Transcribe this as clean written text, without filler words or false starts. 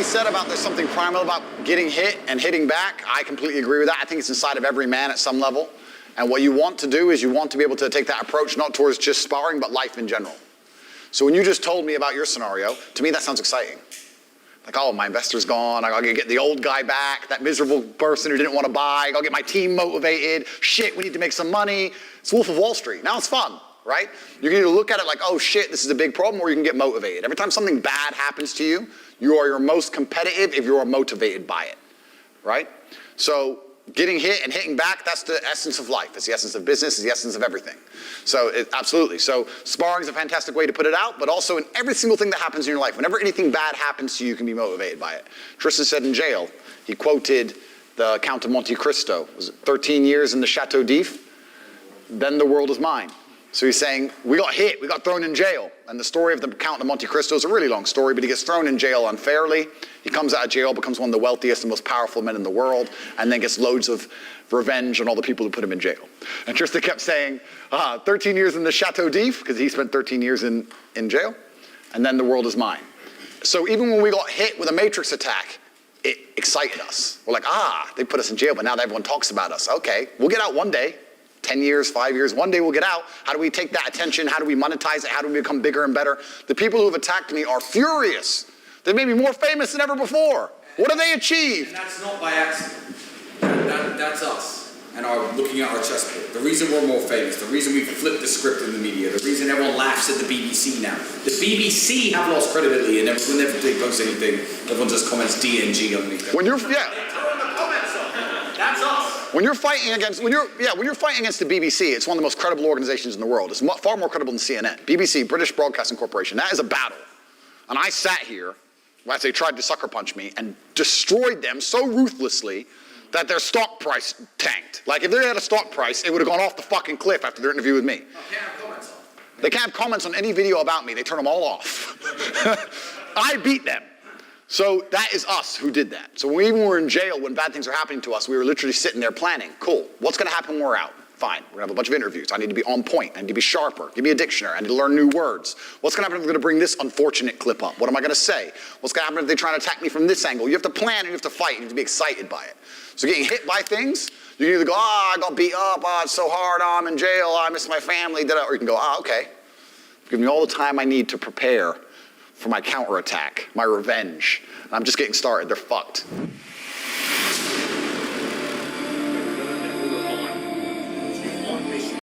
said about there's something primal about getting hit and hitting back, I completely agree with that. I think it's inside of every man at some level. And what you want to do is you want to be able to take that approach not towards just sparring, but life in general. So when you just told me about your scenario, to me that sounds exciting. Like, oh, my investor's gone, I gotta get the old guy back, that miserable person who didn't want to buy, I gotta get my team motivated, shit, we need to make some money. It's Wolf of Wall Street. Now it's fun, right? You can either look at it like, oh shit, this is a big problem, or you can get motivated. Every time something bad happens to you, you are your most competitive if you are motivated by it, right? So getting hit and hitting back, that's the essence of life. It's the essence of business, it's the essence of everything. So absolutely. So sparring is a fantastic way to put it out, but also in every single thing that happens in your life, whenever anything bad happens to you, you can be motivated by it. Tristan said in jail, he quoted the Count of Monte Cristo. Was it 13 years in the Chateau d'If? Then the world is mine. So he's saying, we got hit, we got thrown in jail. And the story of the Count of Monte Cristo is a really long story, but he gets thrown in jail unfairly. He comes out of jail, becomes one of the wealthiest and most powerful men in the world, and then gets loads of revenge on all the people who put him in jail. And Tristan kept saying, 13 years in the Chateau d'If, because he spent 13 years in jail, and then the world is mine. So even when we got hit with a Matrix attack, it excited us. We're like, they put us in jail, but now everyone talks about us. Okay, we'll get out one day. 10 years, 5 years, one day we'll get out. How do we take that attention? How do we monetize it? How do we become bigger and better? The people who have attacked me are furious. They made me more famous than ever before. What have they achieved? And that's not by accident. That's us and our looking at our chessboard. The reason we're more famous, the reason we've flipped the script in the media, the reason everyone laughs at the BBC now. The BBC have lost credibility, and whenever they post anything, everyone just comments DNG underneath it. When you're, That's us. When you're fighting against, when you're fighting against the BBC, it's one of the most credible organizations in the world. It's far more credible than CNN. BBC, British Broadcasting Corporation, that is a battle. And I sat here, as they tried to sucker punch me, and destroyed them so ruthlessly that their stock price tanked. Like if they had a stock price, it would have gone off the fucking cliff after their interview with me. They can't have comments on any video about me. They turn them all off. I beat them. So that is us who did that. So when we were in jail, when bad things are happening to us, we were literally sitting there planning. Cool, what's gonna happen when we're out? Fine, we're gonna have a bunch of interviews. I need to be on point, I need to be sharper. Give me a dictionary, I need to learn new words. What's gonna happen if we're gonna bring this unfortunate clip up? What am I gonna say? What's gonna happen if they try to attack me from this angle? You have to plan and you have to fight, you have to be excited by it. So getting hit by things, you can either go, I got beat up, it's so hard, I'm in jail, I miss my family, or you can go, okay. Give me all the time I need to prepare for my counterattack, my revenge. I'm just getting started, they're fucked.